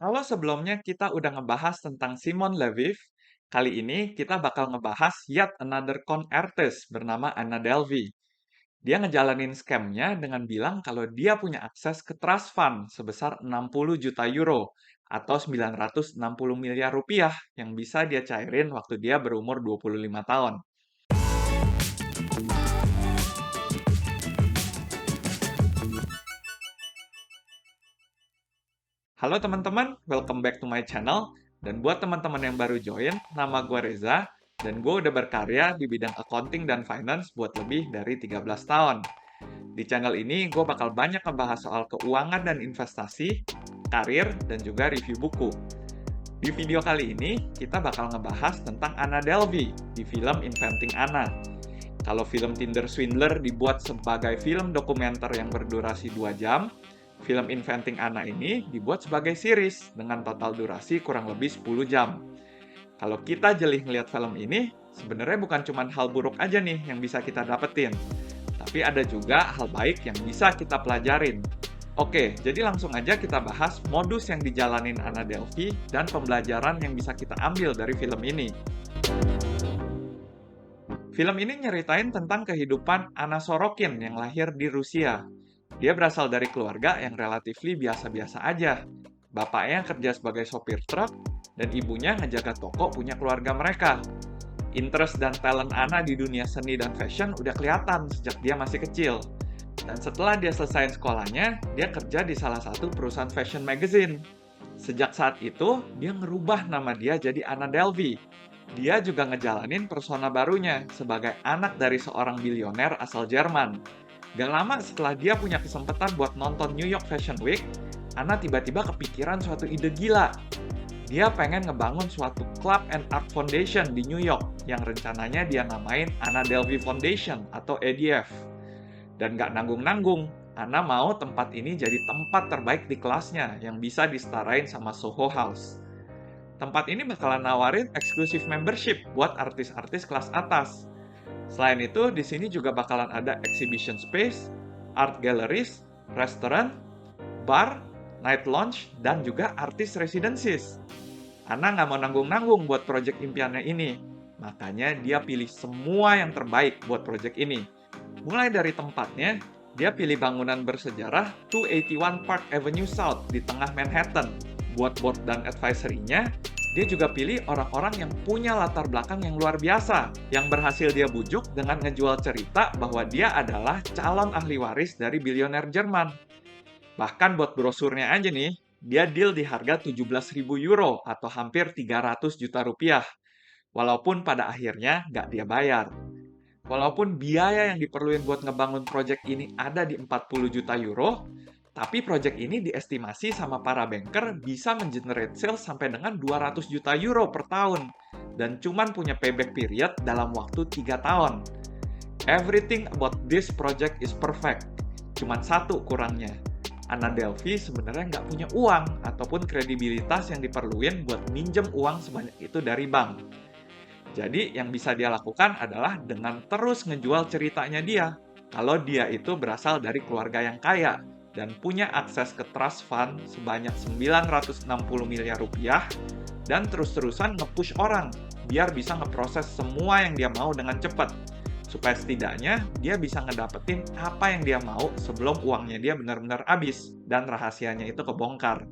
Kalau sebelumnya kita udah ngebahas tentang Simon Leviev, kali ini kita bakal ngebahas yet another con artist bernama Anna Delvey. Dia ngejalanin scamnya dengan bilang kalau dia punya akses ke trust fund sebesar 60 juta euro atau 960 miliar rupiah yang bisa dia cairin waktu dia berumur 25 tahun. Halo teman-teman, welcome back to my channel. Dan buat teman-teman yang baru join, nama gue Reza, dan gue udah berkarya di bidang accounting dan finance buat lebih dari 13 tahun. Di channel ini, gue bakal banyak ngebahas soal keuangan dan investasi, karir, dan juga review buku. Di video kali ini, kita bakal ngebahas tentang Anna Delvey di film Inventing Anna. Kalau film Tinder Swindler dibuat sebagai film dokumenter yang berdurasi 2 jam, film Inventing Anna ini dibuat sebagai series dengan total durasi kurang lebih 10 jam. Kalau kita jeli ngeliat film ini, sebenarnya bukan cuma hal buruk aja nih yang bisa kita dapetin, tapi ada juga hal baik yang bisa kita pelajarin. Oke, jadi langsung aja kita bahas modus yang dijalanin Anna Delvey dan pembelajaran yang bisa kita ambil dari film ini. Film ini nyeritain tentang kehidupan Anna Sorokin yang lahir di Rusia. Dia berasal dari keluarga yang relatifly biasa-biasa aja. Bapaknya kerja sebagai sopir truk, dan ibunya ngejaga toko punya keluarga mereka. Interest dan talent Anna di dunia seni dan fashion udah kelihatan sejak dia masih kecil. Dan setelah dia selesai sekolahnya, dia kerja di salah satu perusahaan fashion magazine. Sejak saat itu, dia ngerubah nama dia jadi Anna Delvey. Dia juga ngejalanin persona barunya sebagai anak dari seorang bilioner asal Jerman. Gak lama setelah dia punya kesempatan buat nonton New York Fashion Week, Anna tiba-tiba kepikiran suatu ide gila. Dia pengen ngebangun suatu club and art foundation di New York yang rencananya dia namain Anna Delvey Foundation atau ADF. Dan gak nanggung-nanggung, Anna mau tempat ini jadi tempat terbaik di kelasnya yang bisa disetarain sama Soho House. Tempat ini bakalan nawarin exclusive membership buat artis-artis kelas atas. Selain itu, di sini juga bakalan ada exhibition space, art galleries, restoran, bar, night lounge, dan juga artis residencies. Ana nggak mau nanggung-nanggung buat proyek impiannya ini. Makanya dia pilih semua yang terbaik buat proyek ini. Mulai dari tempatnya, dia pilih bangunan bersejarah 281 Park Avenue South di tengah Manhattan. Buat board dan advisory-nya, dia juga pilih orang-orang yang punya latar belakang yang luar biasa, yang berhasil dia bujuk dengan ngejual cerita bahwa dia adalah calon ahli waris dari bilioner Jerman. Bahkan buat brosurnya aja nih, dia deal di harga 17.000 euro atau hampir 300 juta rupiah. Walaupun pada akhirnya nggak dia bayar. Walaupun biaya yang diperluin buat ngebangun proyek ini ada di 40 juta euro, tapi proyek ini diestimasi sama para banker bisa mengenerate sales sampai dengan 200 juta euro per tahun dan cuman punya payback period dalam waktu 3 tahun. Everything about this project is perfect. Cuman satu kurangnya. Anna Delvey sebenarnya nggak punya uang ataupun kredibilitas yang diperluin buat minjem uang sebanyak itu dari bank. Jadi yang bisa dia lakukan adalah dengan terus ngejual ceritanya dia. Kalau dia itu berasal dari keluarga yang kaya dan punya akses ke trust fund sebanyak 960 miliar rupiah dan terus-terusan nge-push orang biar bisa ngeproses semua yang dia mau dengan cepat. Supaya setidaknya dia bisa ngedapetin apa yang dia mau sebelum uangnya dia benar-benar habis dan rahasianya itu kebongkar.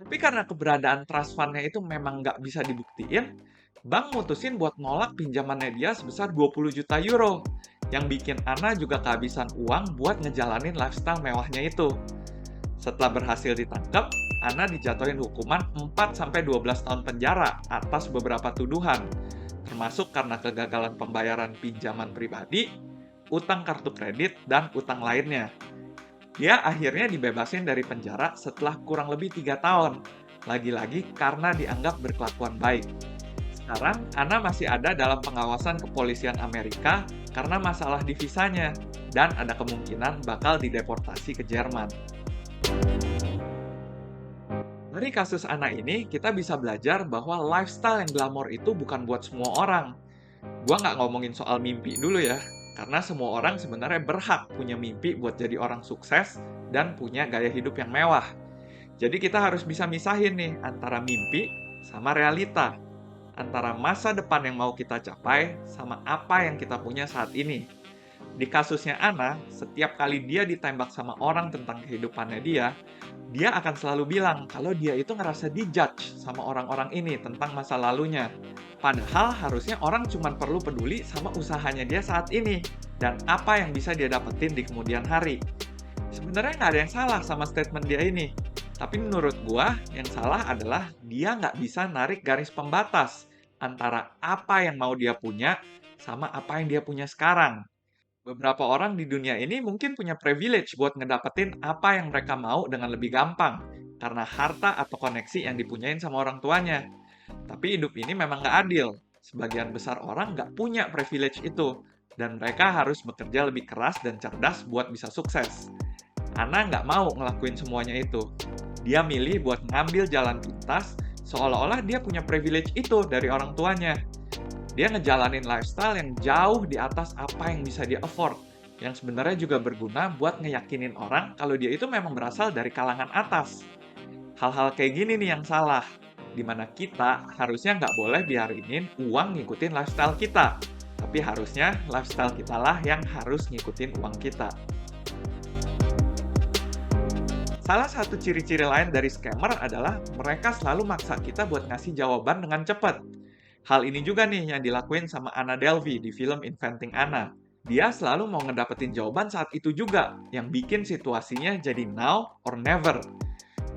Tapi karena keberadaan trust fund-nya itu memang nggak bisa dibuktiin, bank mutusin buat nolak pinjamannya dia sebesar 20 juta euro, yang bikin Anna juga kehabisan uang buat ngejalanin lifestyle mewahnya itu. Setelah berhasil ditangkap, Anna dijatuhin hukuman 4-12 tahun penjara atas beberapa tuduhan, termasuk karena kegagalan pembayaran pinjaman pribadi, utang kartu kredit, dan utang lainnya. Dia akhirnya dibebasin dari penjara setelah kurang lebih 3 tahun, lagi-lagi karena dianggap berkelakuan baik. Sekarang, Anna masih ada dalam pengawasan kepolisian Amerika karena masalah di visanya, dan ada kemungkinan bakal dideportasi ke Jerman. Dari kasus Anna ini, kita bisa belajar bahwa lifestyle yang glamor itu bukan buat semua orang. Gua nggak ngomongin soal mimpi dulu ya, karena semua orang sebenarnya berhak punya mimpi buat jadi orang sukses dan punya gaya hidup yang mewah. Jadi kita harus bisa misahin nih antara mimpi sama realita, antara masa depan yang mau kita capai sama apa yang kita punya saat ini. Di kasusnya Ana, setiap kali dia ditembak sama orang tentang kehidupannya dia akan selalu bilang kalau dia itu ngerasa dijudge sama orang-orang ini tentang masa lalunya. Padahal harusnya orang cuma perlu peduli sama usahanya dia saat ini dan apa yang bisa dia dapetin di kemudian hari. Sebenarnya nggak ada yang salah sama statement dia ini. Tapi menurut gua, yang salah adalah dia nggak bisa narik garis pembatas antara apa yang mau dia punya sama apa yang dia punya sekarang. Beberapa orang di dunia ini mungkin punya privilege buat ngedapetin apa yang mereka mau dengan lebih gampang, karena harta atau koneksi yang dipunyain sama orang tuanya. Tapi hidup ini memang nggak adil. Sebagian besar orang nggak punya privilege itu, dan mereka harus bekerja lebih keras dan cerdas buat bisa sukses. Ana nggak mau ngelakuin semuanya itu. Dia milih buat ngambil jalan pintas, seolah-olah dia punya privilege itu dari orang tuanya. Dia ngejalanin lifestyle yang jauh di atas apa yang bisa dia afford, yang sebenarnya juga berguna buat ngeyakinin orang kalau dia itu memang berasal dari kalangan atas. Hal-hal kayak gini nih yang salah, dimana kita harusnya nggak boleh biarinin uang ngikutin lifestyle kita, tapi harusnya lifestyle kita lah yang harus ngikutin uang kita. Salah satu ciri-ciri lain dari scammer adalah mereka selalu maksa kita buat ngasih jawaban dengan cepat. Hal ini juga nih yang dilakuin sama Anna Delvey di film Inventing Anna. Dia selalu mau ngedapetin jawaban saat itu juga, yang bikin situasinya jadi now or never.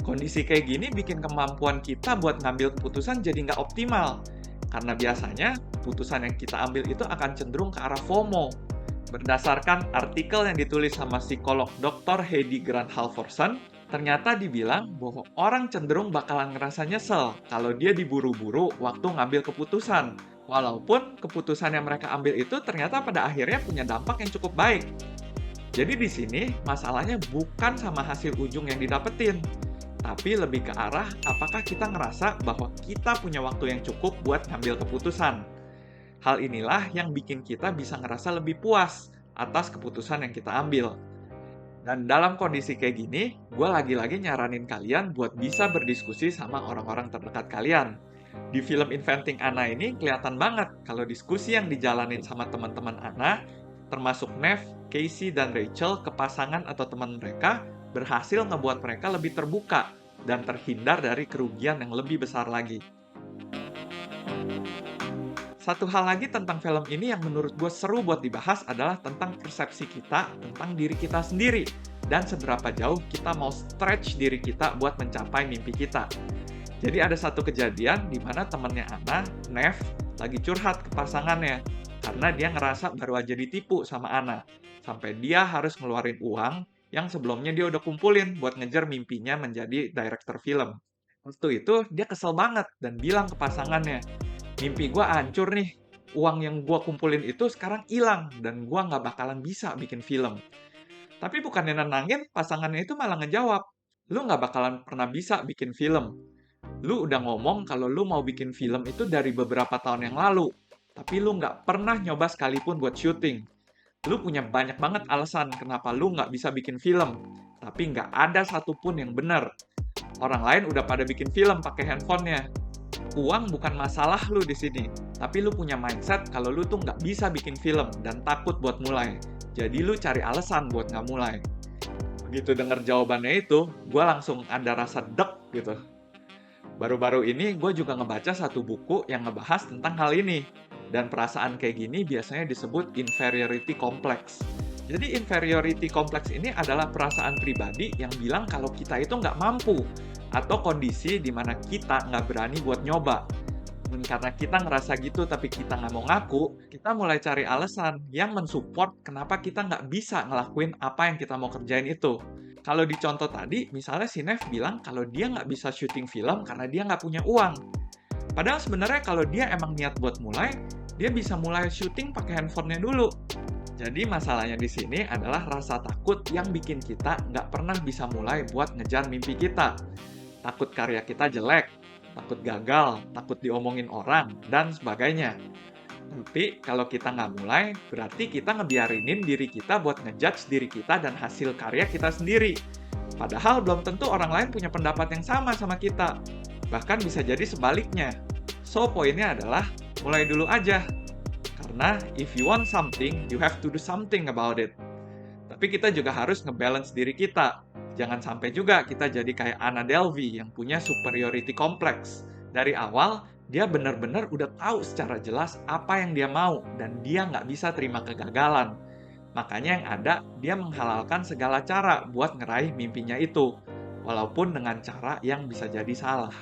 Kondisi kayak gini bikin kemampuan kita buat ngambil keputusan jadi nggak optimal. Karena biasanya, keputusan yang kita ambil itu akan cenderung ke arah FOMO. Berdasarkan artikel yang ditulis sama psikolog Dr. Heidi Grant Halvorsen, ternyata dibilang bahwa orang cenderung bakalan ngerasa nyesel kalau dia diburu-buru waktu ngambil keputusan. Walaupun keputusan yang mereka ambil itu ternyata pada akhirnya punya dampak yang cukup baik. Jadi di sini masalahnya bukan sama hasil ujung yang didapetin, tapi lebih ke arah apakah kita ngerasa bahwa kita punya waktu yang cukup buat ngambil keputusan. Hal inilah yang bikin kita bisa ngerasa lebih puas atas keputusan yang kita ambil. Dan dalam kondisi kayak gini, gue lagi-lagi nyaranin kalian buat bisa berdiskusi sama orang-orang terdekat kalian. Di film Inventing Anna ini kelihatan banget kalau diskusi yang dijalanin sama teman-teman Anna, termasuk Nev, Casey, dan Rachel ke pasangan atau teman mereka, berhasil ngebuat mereka lebih terbuka dan terhindar dari kerugian yang lebih besar lagi. Satu hal lagi tentang film ini yang menurut gue seru buat dibahas adalah tentang persepsi kita tentang diri kita sendiri dan seberapa jauh kita mau stretch diri kita buat mencapai mimpi kita. Jadi ada satu kejadian di mana temannya Anna, Nev, lagi curhat ke pasangannya karena dia ngerasa baru aja ditipu sama Anna sampai dia harus ngeluarin uang yang sebelumnya dia udah kumpulin buat ngejar mimpinya menjadi director film. Waktu itu dia kesel banget dan bilang ke pasangannya, mimpi gue hancur nih. Uang yang gue kumpulin itu sekarang hilang dan gue nggak bakalan bisa bikin film. Tapi bukannya nenangin, pasangannya itu malah ngejawab, lu nggak bakalan pernah bisa bikin film. Lu udah ngomong kalau lu mau bikin film itu dari beberapa tahun yang lalu, tapi lu nggak pernah nyoba sekalipun buat syuting. Lu punya banyak banget alasan kenapa lu nggak bisa bikin film, tapi nggak ada satupun yang benar. Orang lain udah pada bikin film pakai handphonenya. Uang bukan masalah lu di sini, tapi lu punya mindset kalau lu tuh nggak bisa bikin film dan takut buat mulai. Jadi lu cari alasan buat nggak mulai. Begitu denger jawabannya itu, gue langsung ada rasa dek gitu. Baru-baru ini gue juga ngebaca satu buku yang ngebahas tentang hal ini. Dan perasaan kayak gini biasanya disebut inferiority complex. Jadi inferiority complex ini adalah perasaan pribadi yang bilang kalau kita itu nggak mampu atau kondisi di mana kita nggak berani buat nyoba. Dan karena kita ngerasa gitu tapi kita nggak mau ngaku, kita mulai cari alasan yang mensupport kenapa kita nggak bisa ngelakuin apa yang kita mau kerjain itu. Kalau di contoh tadi, misalnya si Nev bilang kalau dia nggak bisa syuting film karena dia nggak punya uang. Padahal sebenarnya kalau dia emang niat buat mulai, dia bisa mulai syuting pakai handphonenya dulu. Jadi masalahnya di sini adalah rasa takut yang bikin kita nggak pernah bisa mulai buat ngejar mimpi kita. Takut karya kita jelek, takut gagal, takut diomongin orang, dan sebagainya. Tapi kalau kita nggak mulai, berarti kita ngebiarinin diri kita buat ngejudge diri kita dan hasil karya kita sendiri. Padahal belum tentu orang lain punya pendapat yang sama kita. Bahkan bisa jadi sebaliknya. So, poinnya adalah mulai dulu aja. Karena if you want something, you have to do something about it. Tapi kita juga harus ngebalance diri kita. Jangan sampai juga kita jadi kayak Anna Delvey yang punya superiority complex. Dari awal, dia benar-benar udah tahu secara jelas apa yang dia mau dan dia nggak bisa terima kegagalan. Makanya yang ada, dia menghalalkan segala cara buat ngeraih mimpinya itu. Walaupun dengan cara yang bisa jadi salah.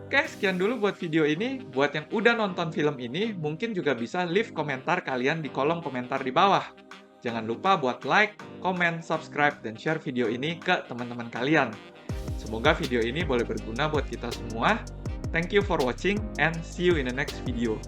Oke, sekian dulu buat video ini. Buat yang udah nonton film ini, mungkin juga bisa leave komentar kalian di kolom komentar di bawah. Jangan lupa buat like, comment, subscribe, dan share video ini ke teman-teman kalian. Semoga video ini boleh berguna buat kita semua. Thank you for watching and see you in the next video.